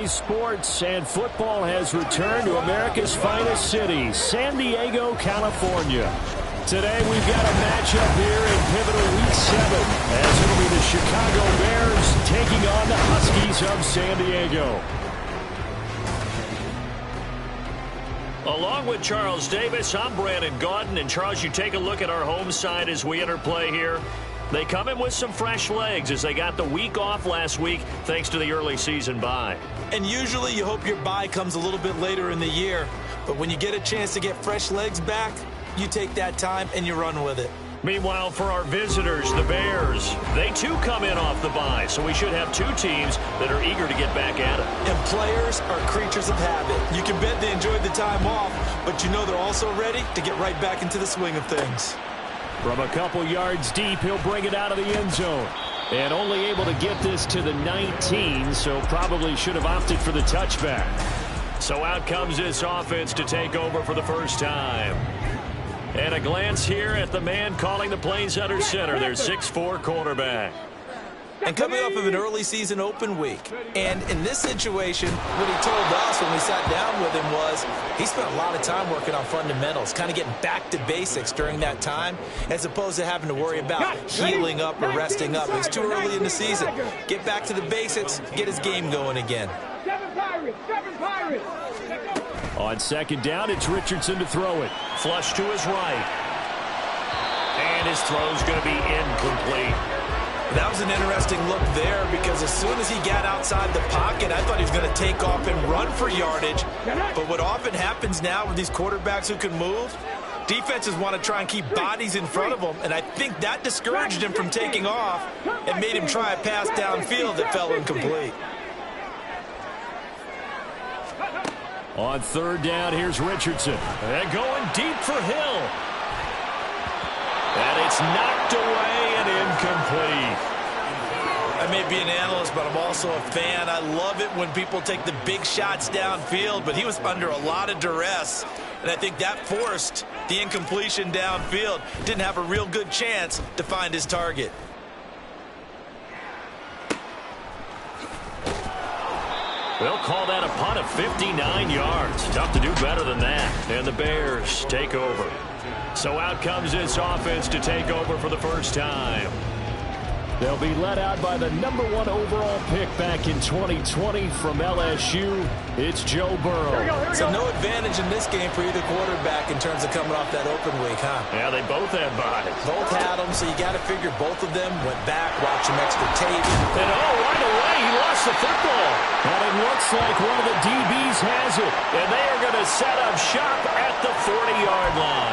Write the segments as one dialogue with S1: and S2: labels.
S1: Saturday sports, and football has returned to America's finest city, San Diego, California. Today we've got a matchup here in pivotal Week 7, as it'll be the Chicago Bears taking on the Huskies of San Diego.
S2: Along with Charles Davis, I'm Brandon Gaudin. And Charles, you take a look at our home side as we enter play here. They come in with some fresh legs as they got the week off last week thanks to the early season bye.
S3: And usually you hope your bye comes a little bit later in the year. But when you get a chance to get fresh legs back, you take that time and you run with it.
S2: Meanwhile, for our visitors, the Bears, they too come in off the bye, so we should have two teams that are eager to get back at it.
S3: And players are creatures of habit. You can bet they enjoyed the time off, but you know they're also ready to get right back into the swing of things.
S1: From a couple yards deep, he'll bring it out of the end zone. And only able to get this to the 19, so probably should have opted for the touchback.
S2: So out comes this offense to take over for the first time. And a glance here at the man calling the plays under center, their 6'4" quarterback.
S3: And coming off of an early season open week. And in this situation, what he told us when we sat down with him was he spent a lot of time working on fundamentals, kind of getting back to basics during that time, as opposed to having to worry about healing up or resting up. It's too early in the season. Get back to the basics, get his game going again.
S1: On second down, it's Richardson to throw it.
S2: Flush to his right. And his throw's going to be incomplete.
S3: That was an interesting look there because as soon as he got outside the pocket, I thought he was going to take off and run for yardage. But what often happens now with these quarterbacks who can move, defenses want to try and keep bodies in front of them, and I think that discouraged him from taking off and made him try a pass downfield that fell incomplete.
S1: On third down, here's Richardson.
S2: And going deep for Hill. And it's knocked away and incomplete.
S3: I may be an analyst, but I'm also a fan. I love it when people take the big shots downfield, but he was under a lot of duress. And I think that forced the incompletion downfield. Didn't have a real good chance to find his target.
S2: They'll call that a punt of 59 yards. Tough to do better than that. And the Bears take over. So out comes this offense to take over for the first time.
S1: They'll be led out by the #1 overall pick back in 2020 from LSU. It's Joe Burrow.
S3: So no advantage in this game for either quarterback in terms of coming off that open week, huh?
S2: Yeah, they both had buys.
S3: Both had them, so you got to figure both of them went back, watched some extra tape.
S2: And right away, he lost the football.
S1: And it looks like one of the DBs has it.
S2: And they are going to set up shop at the 40-yard line.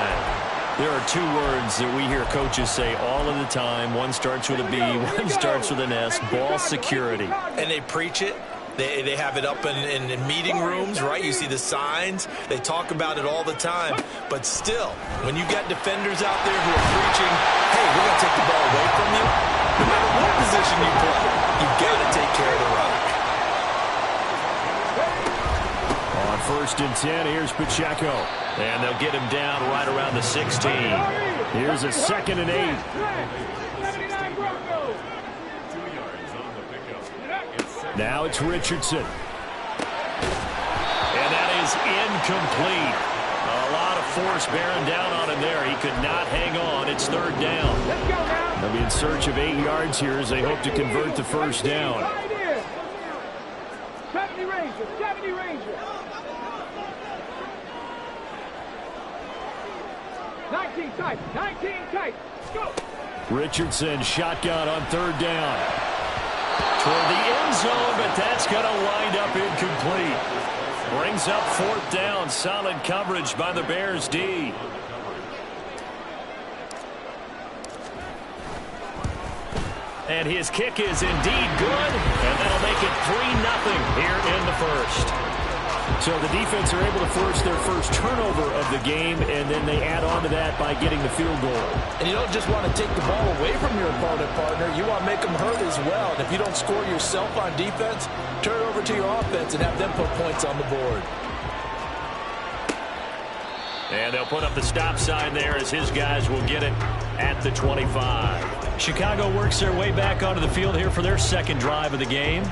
S2: There are two words that we hear coaches say all of the time. One starts with a B, one starts with an S, ball security.
S3: And they preach it. They have it up in meeting rooms, right? You see the signs. They talk about it all the time. But still, when you got defenders out there who are preaching, hey, we're going to take the ball away from you, no matter what position you play, you've got to take care of the rock.
S1: On 1st and 10, here's Pacheco.
S2: And they'll get him down right around the 16.
S1: Here's a 2nd and 8. Now it's Richardson.
S2: And that is incomplete. A lot of force bearing down on him there. He could not hang on. It's 3rd down.
S1: They'll be in search of 8 yards here as they hope to convert the first down.
S4: 70 Rangers, 70 Rangers. 19 tight, 19 tight. Go.
S1: Richardson shotgun on 3rd down.
S2: Toward the end zone, but that's going to wind up incomplete. Brings up 4th down. Solid coverage by the Bears D. And his kick is indeed good, and that'll make it 3-0 here in the first.
S1: So the defense are able to force their first turnover of the game, and then they add on to that by getting the field goal.
S3: And you don't just want to take the ball away from your opponent, partner. You want to make them hurt as well. And if you don't score yourself on defense, turn it over to your offense and have them put points on the board.
S2: And they'll put up the stop sign there as his guys will get it at the 25. Chicago works their way back onto the field here for their second drive of the game.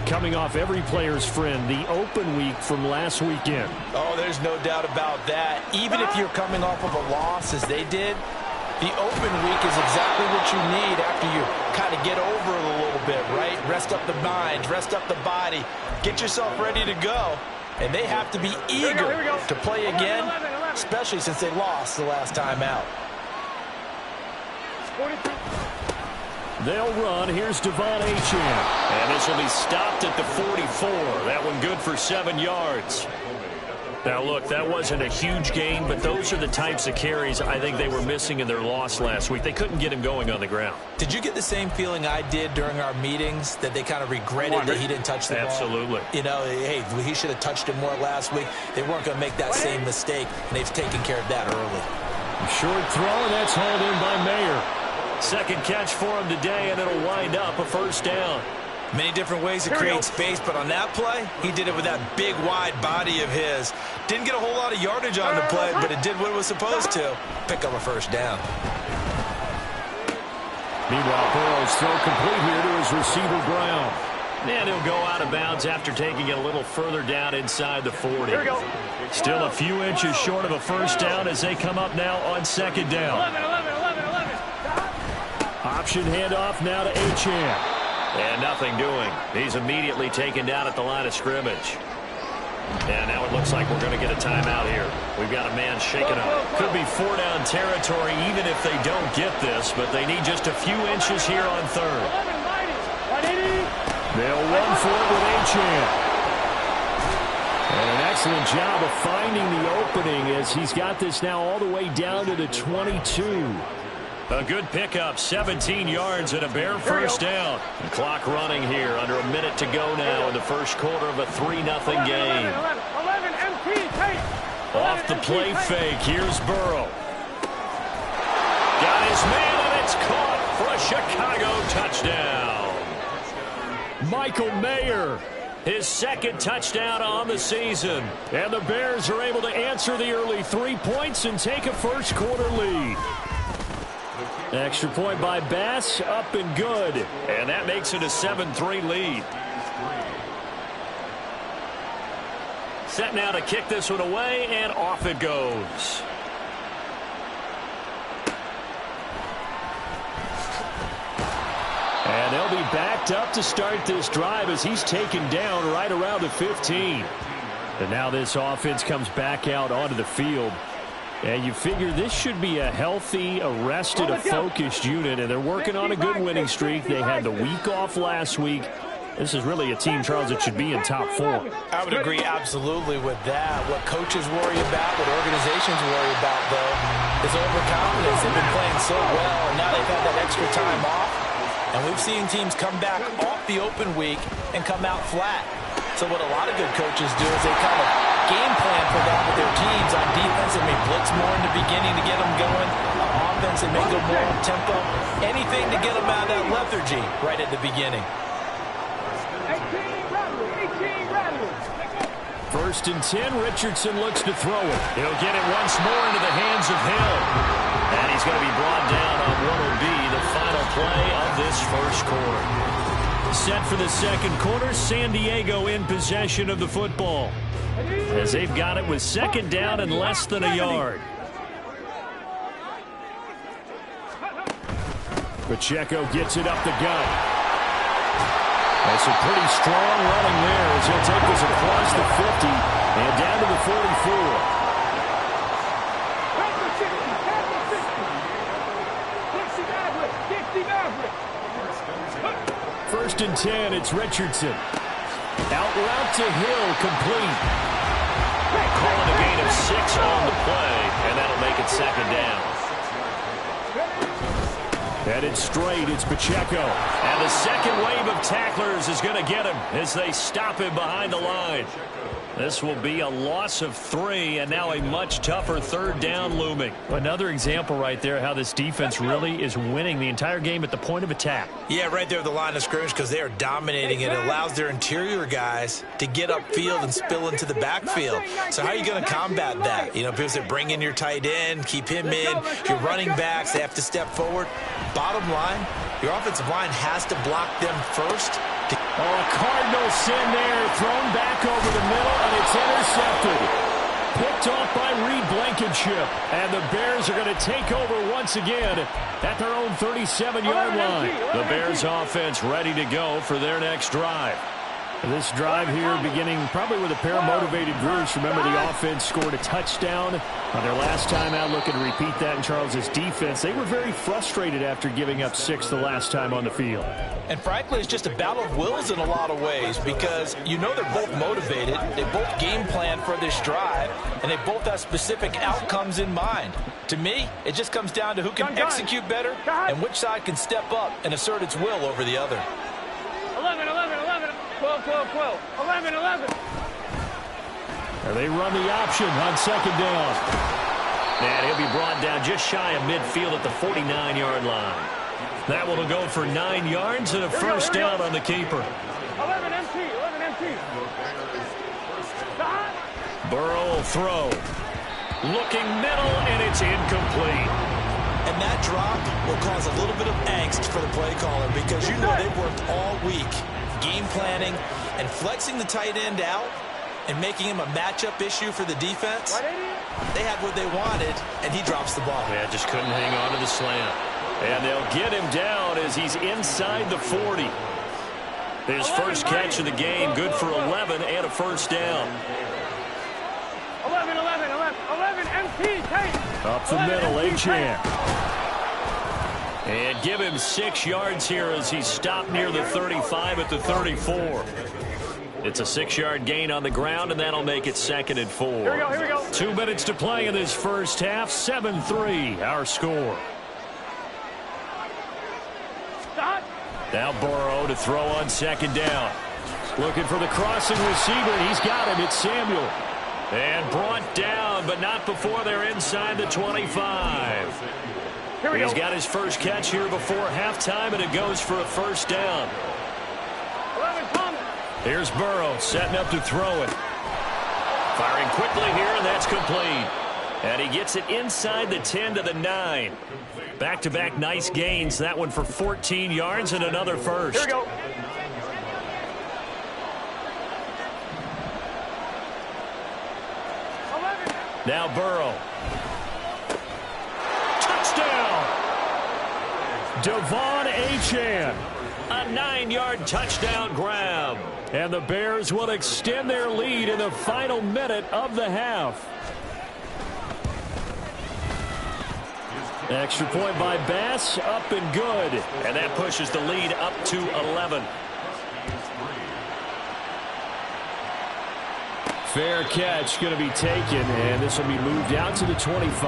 S1: Coming off every player's friend, the open week from last weekend.
S3: Oh, there's no doubt about that. Even if you're coming off of a loss as they did, the open week is exactly what you need after you kind of get over it a little bit, right? Rest up the mind, rest up the body, get yourself ready to go. And they have to be eager to play again, especially since they lost the last time out.
S1: They'll run. Here's Devon Achane.
S2: And this will be stopped at the 44. That one good for 7 yards. Now, look, that wasn't a huge gain, but those are the types of carries I think they were missing in their loss last week. They couldn't get him going on the ground.
S3: Did you get the same feeling I did during our meetings, that they kind of regretted that he didn't touch the ball?
S2: Absolutely.
S3: You know, hey, he should have touched it more last week. They weren't going to make that same mistake, and they've taken care of that early.
S1: Short throw, and that's hauled in by Mayer.
S2: Second catch for him today, and it'll wind up a first down.
S3: Many different ways to create space, but on that play, he did it with that big, wide body of his. Didn't get a whole lot of yardage on the play, but it did what it was supposed to. Pick up a first down.
S1: Meanwhile, Burrow's throw complete here to his receiver, Brown.
S2: And he'll go out of bounds after taking it a little further down inside the 40. Still a few inches short of a first down as they come up now on second down.
S4: 11.
S1: Option handoff now to Achane.
S2: And nothing doing. He's immediately taken down at the line of scrimmage. And now it looks like we're going to get a timeout here. We've got a man shaken up. Could be 4-down territory even if they don't get this, but they need just a few inches here on third.
S1: They'll run for it with Achane. And an excellent job of finding the opening as he's got this now all the way down to the 22.
S2: A good pickup, 17 yards and a bare first down. The clock running here, under a minute to go now in the first quarter of a 3-0 game.
S4: 11 MT, tight.
S2: Off the play fake, here's Burrow. Got his man, and it's caught for a Chicago touchdown.
S1: Michael Mayer.
S2: His second touchdown on the season.
S1: And the Bears are able to answer the early 3 points and take a first quarter lead. Extra point by Bass, up and good.
S2: And that makes it a 7-3 lead. Set now to kick this one away, and off it goes.
S1: And they'll be backed up to start this drive as he's taken down right around the 15. And now this offense comes back out onto the field. And you figure this should be a healthy, arrested, a focused unit, and they're working on a good winning streak. They had the week off last week. This is really a team, Charles, that should be in top form.
S3: I would agree absolutely with that. What coaches worry about, what organizations worry about, though, is overconfidence. They've been playing so well, and now they've had that extra time off. And we've seen teams come back off the open week and come out flat. So what a lot of good coaches do is they kind of game plan for that with their teams. On defense, they may blitz more in the beginning to get them going. On offense, they may go more on tempo. Anything to get them out of that lethargy right at the beginning.
S4: 18 rattle.
S1: 1st and 10, Richardson looks to throw it.
S2: He'll get it once more into the hands of Hill. And he's going to be brought down on what will be the final play of this first quarter.
S1: Set for the second quarter, San Diego in possession of the football, as they've got it with second down and less than a yard. Pacheco gets it up the gut. That's a pretty strong running there as he'll take this across the 50 and down to the 44. 1st and 10, it's Richardson. Out route to Hill, complete.
S2: Calling a gain of 6 on the play, and that'll make it second down.
S1: And it's straight, it's Pacheco.
S2: And the second second wave of tacklers is going to get him as they stop him behind the line. This will be a loss of 3, and now a much tougher third down looming.
S1: Another example right there how this defense really is winning the entire game at the point of attack.
S3: Yeah, right there at the line of scrimmage because they are dominating it. It allows their interior guys to get upfield and spill into the backfield. So how are you going to combat that? You know, people say bring in your tight end, keep him in. Your running backs, they have to step forward. Bottom line, your offensive line has to block them first.
S1: A Cardinal sin there, thrown back over the middle, and it's intercepted. Picked off by Reed Blankenship, and the Bears are going to take over once again at their own 37-yard line. The Bears offense ready to go for their next drive. This drive here beginning probably with a pair of motivated groups. Remember, the offense scored a touchdown on their last time out. Looking to repeat that in Charles's defense. They were very frustrated after giving up 6 the last time on the field.
S3: And frankly, it's just a battle of wills in a lot of ways because you know they're both motivated. They both game plan for this drive, and they both have specific outcomes in mind. To me, it just comes down to who can execute better and which side can step up and assert its will over the other.
S4: 11, 11, 11, 12, 12, 12, 11, 11.
S1: And they run the option on second down.
S2: And he'll be brought down just shy of midfield at the 49-yard line. That will go for 9 yards and a first down on the keeper.
S4: 11 MT, 11 MT.
S2: Burrow will throw. Looking middle, and it's incomplete.
S3: And that drop will cause a little bit of angst for the play caller because you know they've worked all week game planning and flexing the tight end out and making him a matchup issue for the defense. They had what they wanted, and he drops the ball.
S2: Yeah, just couldn't hang on to the slant. And they'll get him down as he's inside the 40. His first catch of the game, good for 11 and a first down.
S4: 11, 11, 11, 11 MT, take.
S1: Up the middle, A-Chan.
S2: And give him 6 yards here as he's stopped near the 35 at the 34. It's a 6-yard gain on the ground, and that'll make it 2nd and 4.
S4: Here we go, here we go.
S1: 2 minutes to play in this first half. 7-3, our score.
S4: Stop.
S1: Now Burrow to throw on second down. Looking for the crossing receiver. He's got him. It's Samuel.
S2: And brought down, but not before they're inside the 25.
S4: Here we go.
S2: He's got his first catch here before halftime, and it goes for a first down.
S4: 11 Thomas.
S1: Here's Burrow setting up to throw it.
S2: Firing quickly here, and that's complete. And he gets it inside the 10 to the 9. Back-to-back nice gains. That one for 14 yards and another first.
S4: Here we go.
S1: Now Burrow. Touchdown! Devon Achane.
S2: A 9-yard touchdown grab.
S1: And the Bears will extend their lead in the final minute of the half. Extra point by Bass, up and good.
S2: And that pushes the lead up to 11.
S1: Fair catch going to be taken, and this will be moved out to the 25.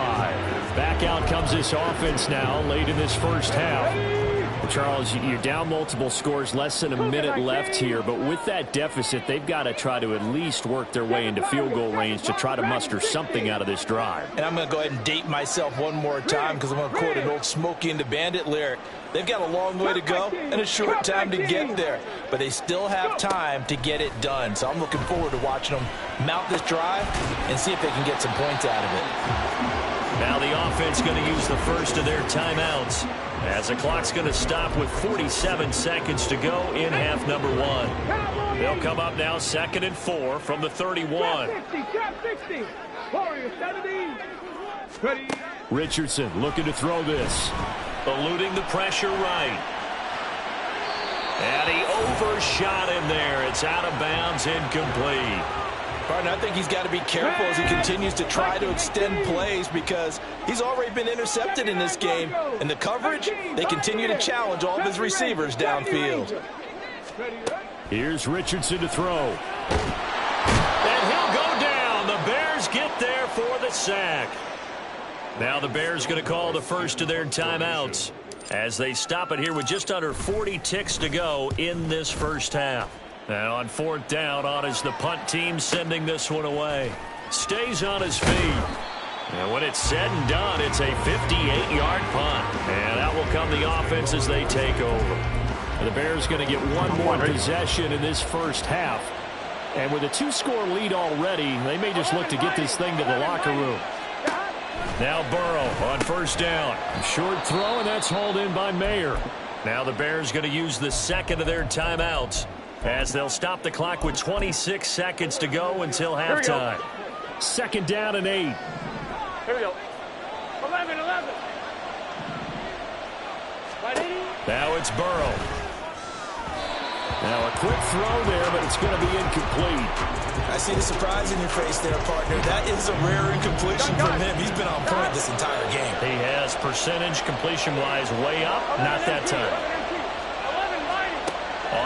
S1: Back out comes this offense now late in this first half. Charles, you're down multiple scores, less than a minute left here, but with that deficit, they've got to try to at least work their way into field goal range to try to muster something out of this drive.
S3: And I'm going to go ahead and date myself one more time because I'm going to quote an old Smokey and the Bandit lyric. They've got a long way to go and a short time to get there, but they still have time to get it done. So I'm looking forward to watching them mount this drive and see if they can get some points out of it.
S2: Now the offense going to use the first of their timeouts as the clock's going to stop with 47 seconds to go in half number 1. They'll come up now 2nd and 4 from the 31.
S1: Richardson looking to throw this.
S2: Eluding the pressure right. And he overshot him there. It's out of bounds, incomplete.
S3: Partner, I think he's got to be careful as he continues to try to extend plays because he's already been intercepted in this game. And the coverage, they continue to challenge all of his receivers downfield.
S1: Here's Richardson to throw.
S2: And he'll go down. The Bears get there for the sack. Now the Bears going to call the first of their timeouts. as they stop it here with just under 40 ticks to go in this first half. And on fourth down, on is the punt team sending this one away. Stays on his feet. And when it's said and done, it's a 58-yard punt. And out will come the offense as they take over. And the Bears going to get one more possession in this first half. And with a 2-score lead already, they may just look to get this thing to the locker room. Now Burrow on first down. Short throw, and that's hauled in by Mayer. Now the Bears going to use the second of their timeouts as they'll stop the clock with 26 seconds to go until halftime. Second down and 8.
S4: Here we go. 11.
S2: Now it's Burrow. Now a quick throw there, but it's going to be incomplete.
S3: I see the surprise in your face there, partner. That is a rare incompletion from him. He's been on point this entire game.
S2: He has percentage completion-wise way up. Not that time.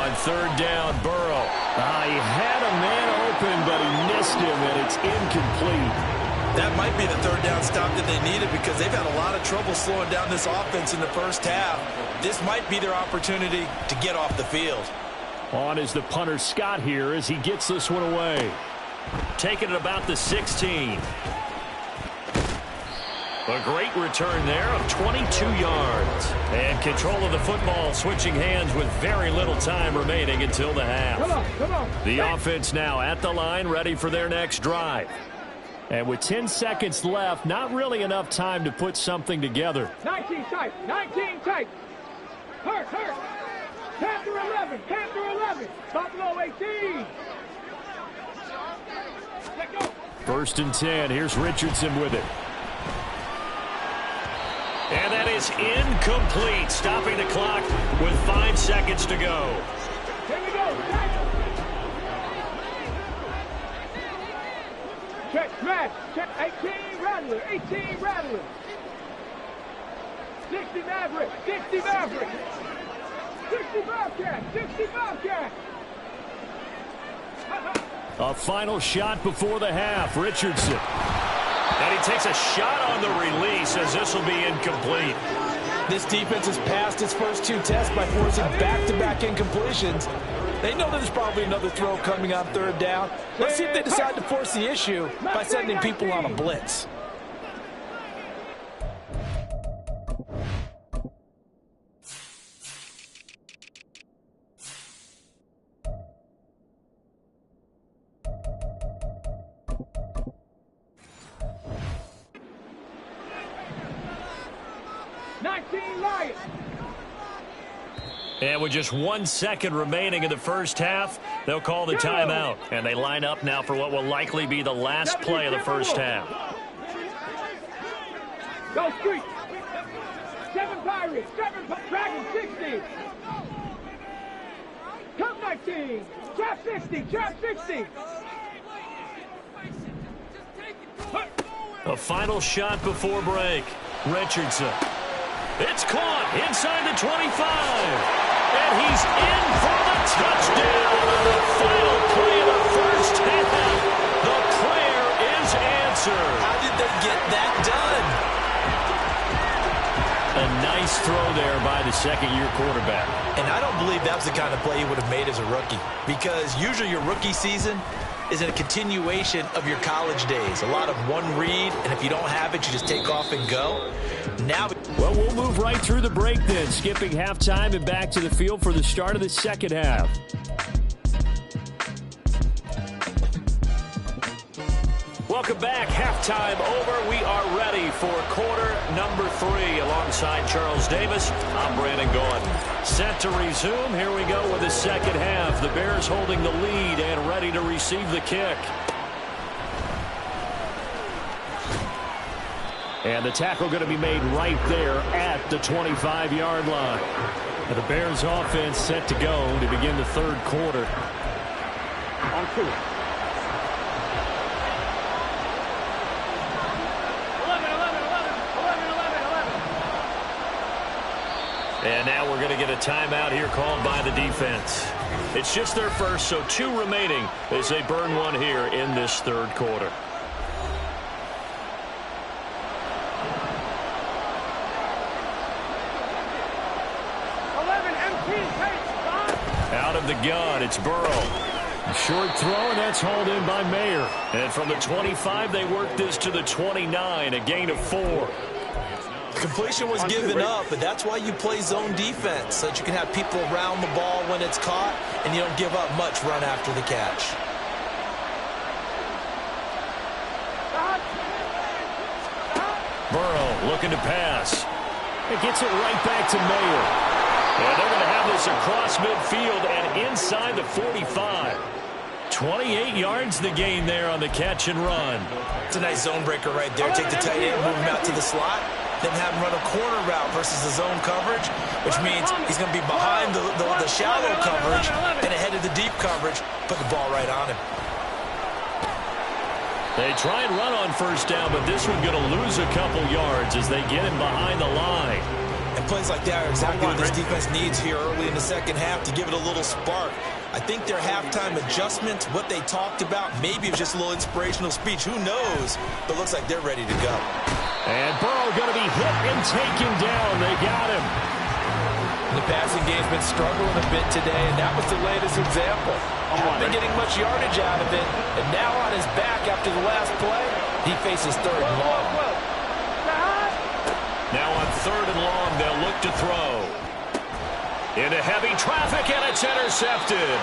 S2: On third down, Burrow. He had a man open, but he missed him, and it's incomplete.
S3: That might be the third down stop that they needed because they've had a lot of trouble slowing down this offense in the first half. This might be their opportunity to get off the field.
S1: On is the punter Scott here as he gets this one away.
S2: Taking it about the 16. A great return there of 22 yards. And control of the football switching hands with very little time remaining until the half.
S4: Come on.
S2: The offense now at the line, ready for their next drive.
S1: And with 10 seconds left, not really enough time to put something together.
S4: 19 tight. Hurt. Panther 11. Buffalo 18. Let go.
S1: First and 10. Here's Richardson with it.
S2: And that is incomplete, stopping the clock with 5 seconds to go.
S4: Here we go. Check, smash. Check, 18 Rattler. 60 Maverick. 60 Bobcat.
S1: A final shot before the half. Richardson.
S2: And he takes a shot on the release as this will be incomplete.
S3: This defense has passed its first 2 tests by forcing back-to-back incompletions. They know there's probably another throw coming on third down. Let's see if they decide to force the issue by sending people on a blitz.
S2: And with just 1 second remaining in the first half, they'll call the timeout. And they line up now for what will likely be the last play of the first half.
S4: Go Street. 7 Pirates. 7 Dragon 60. Come 19. Trap 60.
S2: A final shot before break. Richardson. It's caught inside the 25. And he's in for the touchdown on the final play of the first half. The prayer is answered.
S3: How did they get that done?
S2: A nice throw there by the second-year quarterback.
S3: And I don't believe that was the kind of play he would have made as a rookie. Because usually your rookie season is a continuation of your college days. A lot of one read, and if you don't have it, you just take off and go. Now,
S1: well, we'll move right through the break then, skipping halftime and back to the field for the start of the second half.
S2: Welcome back. Halftime over. We are ready for quarter number 3. Alongside Charles Davis, I'm Brandon Gordon. Set to resume. Here we go with the second half. The Bears holding the lead and ready to receive the kick.
S1: And the tackle going to be made right there at the 25-yard line. And the Bears offense set to go to begin the third quarter.
S4: On 2. 11.
S2: And now we're going to get a timeout here called by the defense. It's just their first, so 2 remaining as they burn one here in this third quarter. the gun. It's Burrow.
S1: Short throw, and that's hauled in by Mayer.
S2: And from the 25, they work this to the 29, a gain of 4.
S3: Completion was given up, but that's why you play zone defense, so that you can have people around the ball when it's caught, and you don't give up much run after the catch.
S2: Burrow looking to pass.
S1: It gets it right back to Mayer.
S2: And they're going to have this across midfield and inside the 45. 28 yards the gain there on the catch and run.
S3: It's a nice zone breaker right there. Take the tight end, move him out to the slot, then have him run a corner route versus the zone coverage, which means he's going to be behind the shallow coverage and ahead of the deep coverage. Put the ball right on him.
S2: They try and run on first down, but this one going to lose a couple yards as they get him behind the line.
S3: And plays like that are exactly what this defense needs here early in the second half to give it a little spark. I think their halftime adjustments, what they talked about, maybe it was just a little inspirational speech. Who knows? But it looks like they're ready to go.
S1: And Burrow going to be hit and taken down. They got him.
S3: The passing game's been struggling a bit today, and that was the latest example. Hasn't been getting much yardage out of it, and now on his back after the last play, he faces third and long.
S2: Now on third and long, they'll look to throw. Into heavy traffic, and it's intercepted.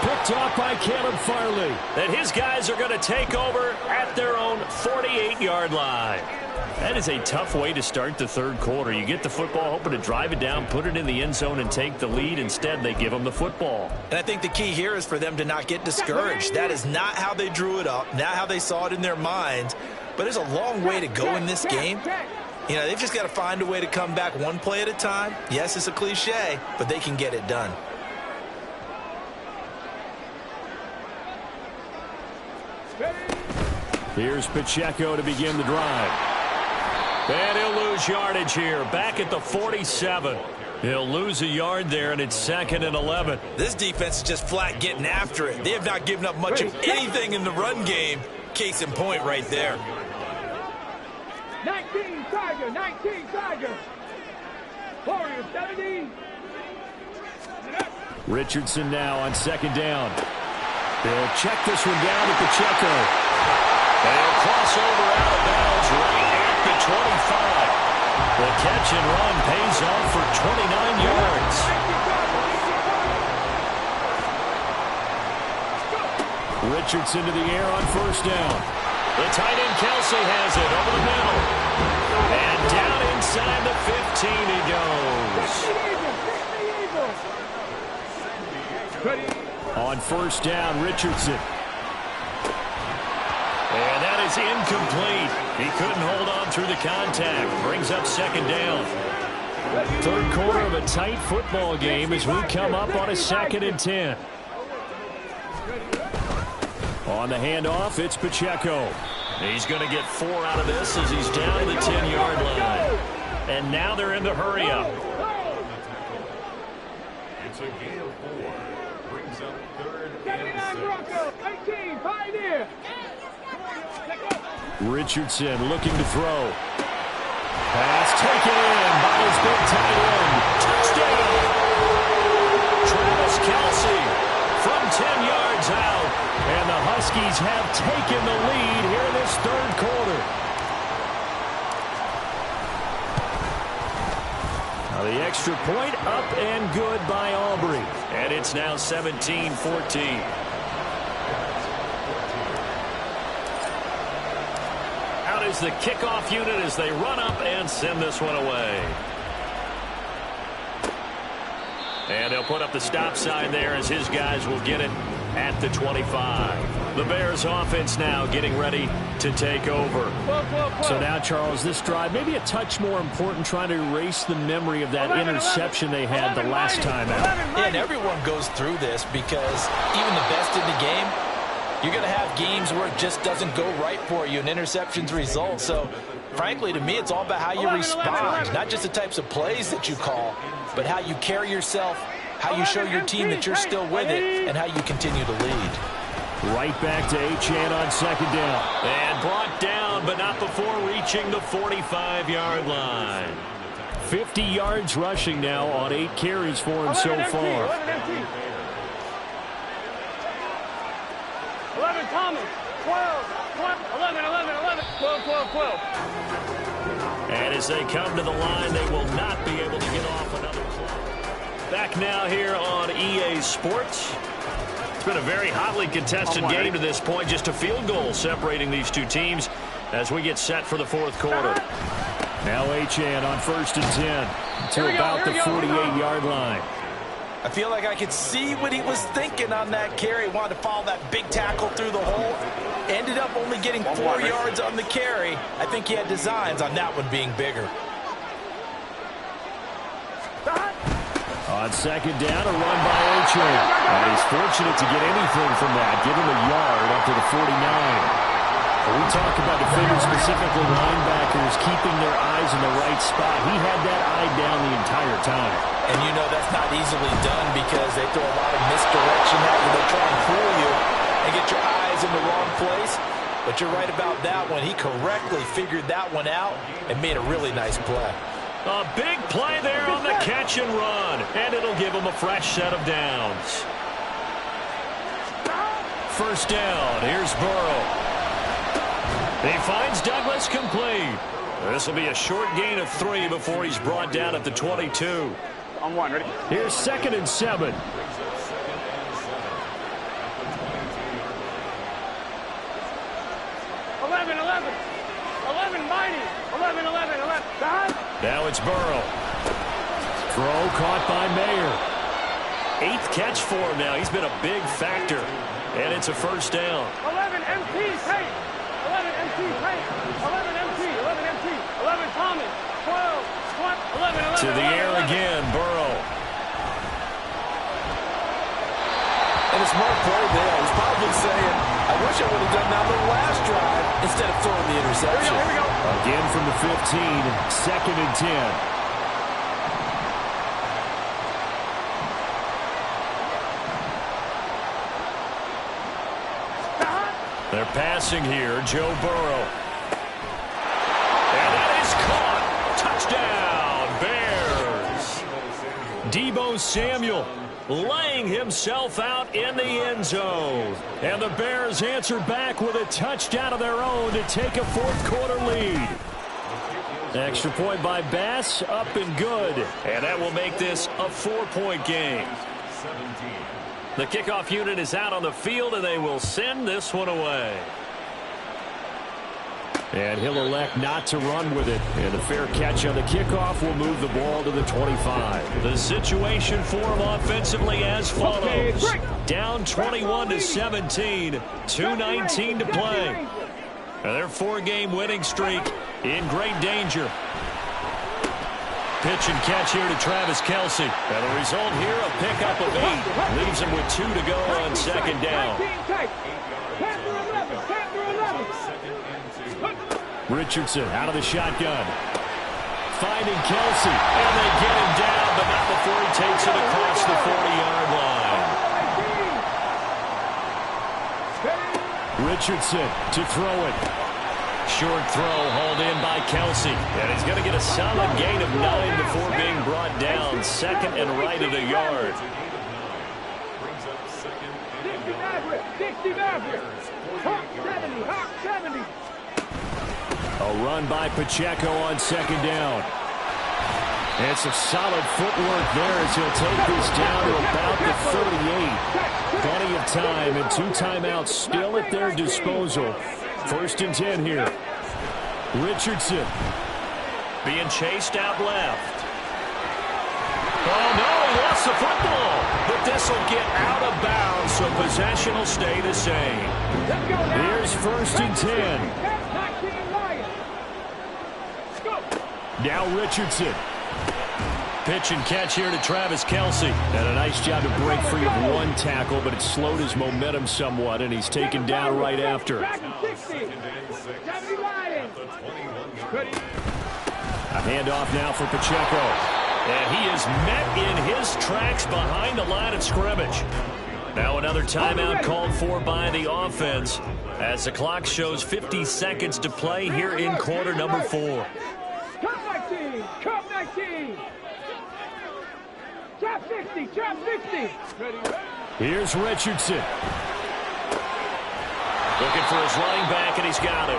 S1: Picked off by Caleb Farley.
S2: And his guys are going to take over at their own 48-yard line. That is a tough way to start the third quarter. You get the football, hoping to drive it down, put it in the end zone, and take the lead. Instead, they give them the football.
S3: And I think the key here is for them to not get discouraged. That is not how they drew it up, not how they saw it in their minds. But there's a long way to go in this game. You know, they've just got to find a way to come back one play at a time. Yes, it's a cliche, but they can get it done.
S1: Here's Pacheco to begin the drive.
S2: And he'll lose yardage here, back at the 47. He'll lose a yard there, and it's 2nd and 11.
S3: This defense is just flat getting after it. They have not given up much of anything in the run game. Case in point right there.
S4: 19 Tiger, 19 Tiger. Warriors 17.
S1: Richardson now on second down. They'll check this one down to Pacheco.
S2: And he'll cross over out of bounds right at the 25. The catch and run pays off for 29 yards.
S1: Richardson to the air on first down.
S2: The tight end Kelsey has it over the middle. And down inside the 15 he goes.
S1: On first down, Richardson.
S2: And that is incomplete. He couldn't hold on through the contact. Brings up second down.
S1: Third quarter of a tight football game as we come up on a 2nd and 10. On the handoff, it's Pacheco.
S2: He's going to get 4 out of this as he's down to the 10-yard line. And now they're in the hurry up.
S5: It's a gain of 4. Brings up 3rd and 6.
S4: 18, Pioneer.
S1: Richardson looking to throw. Pass taken in by his big tight end.
S2: Touchdown! Travis Kelsey from 10 yards out.
S1: And the Huskies have taken the lead here in this third quarter. Now the extra point up and good by Aubrey.
S2: And it's now 17-14. Out is the kickoff unit as they run up and send this one away. And they'll put up the stop sign there as his guys will get it at the 25. The Bears offense now getting ready to take over.
S1: So now, Charles, this drive maybe a touch more important, trying to erase the memory of that interception they had the last time out.
S3: Yeah, and everyone goes through this because even the best in the game, you're going to have games where it just doesn't go right for you, and interceptions result. So, frankly, to me, it's all about how you respond, not just the types of plays that you call, but how you carry yourself, how you show your team that you're still with it, and how you continue to lead.
S1: Right back to Achane on second down.
S2: And brought down, but not before reaching the 45-yard line.
S1: 50 yards rushing now on 8 carries for him so far.
S4: 11, Thomas. 12, 11, 11, 11, 12, 12, 12.
S2: And as they come to the line, they will not be able to get off another play. Back now here on EA Sports. It's been a very hotly contested game to this point. Just a field goal separating these two teams as we get set for the fourth quarter.
S1: Now Achane on 1st and 10 to about the 48-yard line.
S3: I feel like I could see what he was thinking on that carry. Wanted to follow that big tackle through the hole. Ended up only getting 4 yards on the carry. I think he had designs on that one being bigger.
S1: On 2nd down, a run by Achane. And he's fortunate to get anything from that. Give him a yard up to the 49. When we talk about defenders, specifically linebackers, keeping their eyes in the right spot, he had that eye down the entire time.
S3: And you know that's not easily done because they throw a lot of misdirection at you. They try and fool you and get your eyes in the wrong place. But you're right about that one. He correctly figured that one out and made a really nice play.
S2: A big play there on the catch and run. And it'll give him a fresh set of downs. First down. Here's Burrow. He finds Douglas complete. This will be a short gain of 3 before he's brought down at the 22.
S4: On 1, ready?
S1: Here's 2nd and 7.
S4: 11, 11. 11, mighty. 11, 11, 11.
S2: Now it's Burrow.
S1: Throw caught by Mayer.
S2: 8th catch for him now. He's been a big factor. And it's a first down.
S4: 11, MT, hey. 11, MT, hey. 11, MT, 11, MT. 11, Thomas. 12, 11, 11.
S2: To the
S4: 11,
S2: air
S4: 11.
S2: again, Burrow.
S3: And a smart play there. He's probably saying, I wish I would have done that on the last drive instead of throwing the interception.
S4: Here we go.
S1: Again from the 15, 2nd and 10.
S2: They're passing here, Joe Burrow. And that is caught. Touchdown, Bears. Deebo Samuel laying himself out in the end zone. And the Bears answer back with a touchdown of their own to take a fourth quarter lead. Extra point by Bass, up and good. And that will make this a 4-point game. The kickoff unit is out on the field, and they will send this one away.
S1: And he'll elect not to run with it. And a fair catch on the kickoff will move the ball to the 25.
S2: The situation for him offensively as follows. Down 21-17, 2:19 to play. And their 4-game winning streak in great danger. Pitch and catch here to Travis Kelce. And the result here, a pickup of 8. Leaves him with 2 to go on 2nd down.
S1: Richardson out of the shotgun. Finding Kelce. And they get him down, but not before he takes it across the 40-yard line. Richardson to throw it. Short throw hauled in by Kelce. And he's going to get a solid gain of 9 before being brought down. 2nd and right at a yard.
S4: 70.
S1: A run by Pacheco on 2nd down. And some solid footwork there as he'll take this down to about the 38. Plenty of time and 2 timeouts still at their disposal. 1st and 10 here. Richardson.
S2: Being chased out left. Oh, no, he lost the football. But this will get out of bounds, so possession will stay the same.
S1: Here's 1st and 10. Now Richardson. Pitch and catch here to Travis Kelce. And a nice job to break free of 1 tackle, but it slowed his momentum somewhat, and he's taken down right after. A handoff now for Pacheco.
S2: And he is met in his tracks behind the line of scrimmage. Now another timeout called for by the offense as the clock shows 50 seconds to play here in quarter number 4.
S4: Cup 19! Cup 19! Trap 60! Trap 60!
S1: Here's Richardson.
S2: Looking for his running back, and he's got it.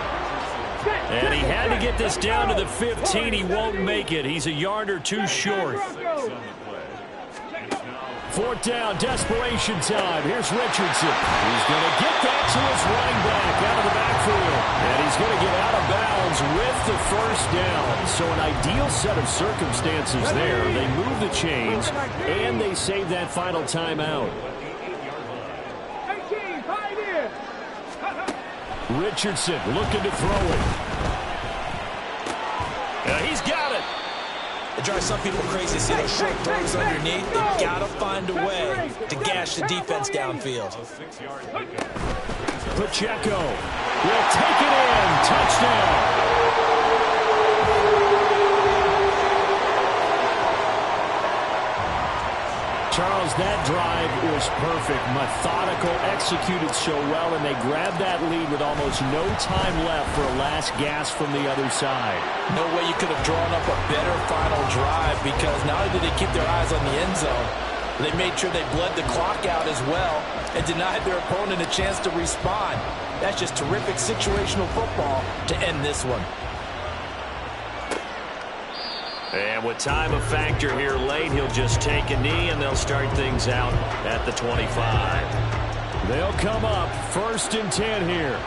S2: And he had to get this down to the 15. He won't make it. He's a yard or two short.
S1: Fourth down, desperation time. Here's Richardson. He's going to get that to his running back out of the backfield. And he's going to get out of bounds with the first down. So an ideal set of circumstances there. They move the chains, and they save that final timeout. Richardson looking to throw it.
S2: He's got it.
S3: It drives some people crazy to see those short throws underneath. They've got to find a way to gash the defense downfield.
S1: Pacheco will take it in. Touchdown. Charles, that drive was perfect. Methodical, executed so well, and they grabbed that lead with almost no time left for a last gasp from the other side.
S3: No way you could have drawn up a better final drive, because not only did they keep their eyes on the end zone, they made sure they bled the clock out as well and denied their opponent a chance to respond. That's just terrific situational football to end this one.
S2: And with time a factor here late, he'll just take a knee, and they'll start things out at the 25.
S1: They'll come up 1st and 10 here.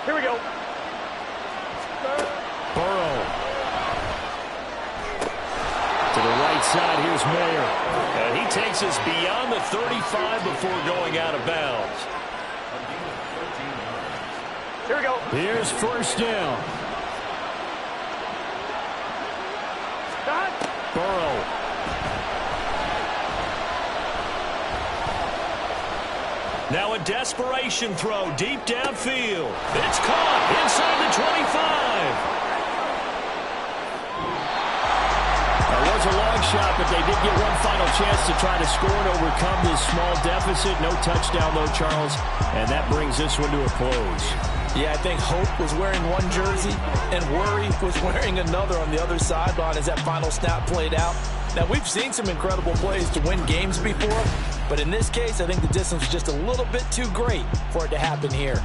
S4: Here we go.
S1: Burrow. To the right side, here's Mayer.
S2: And he takes us beyond the 35 before going out of bounds.
S4: Here we go.
S1: Here's 1st down. Burrow.
S2: Now a desperation throw deep downfield. It's caught inside the 25.
S1: It was a long shot, but they did get one final chance to try to score and overcome this small deficit. No touchdown, though, Charles, and that brings this one to a close.
S3: Yeah, I think Hope was wearing one jersey and Worry was wearing another on the other sideline as that final snap played out. Now, we've seen some incredible plays to win games before, but in this case, I think the distance was just a little bit too great for it to happen here.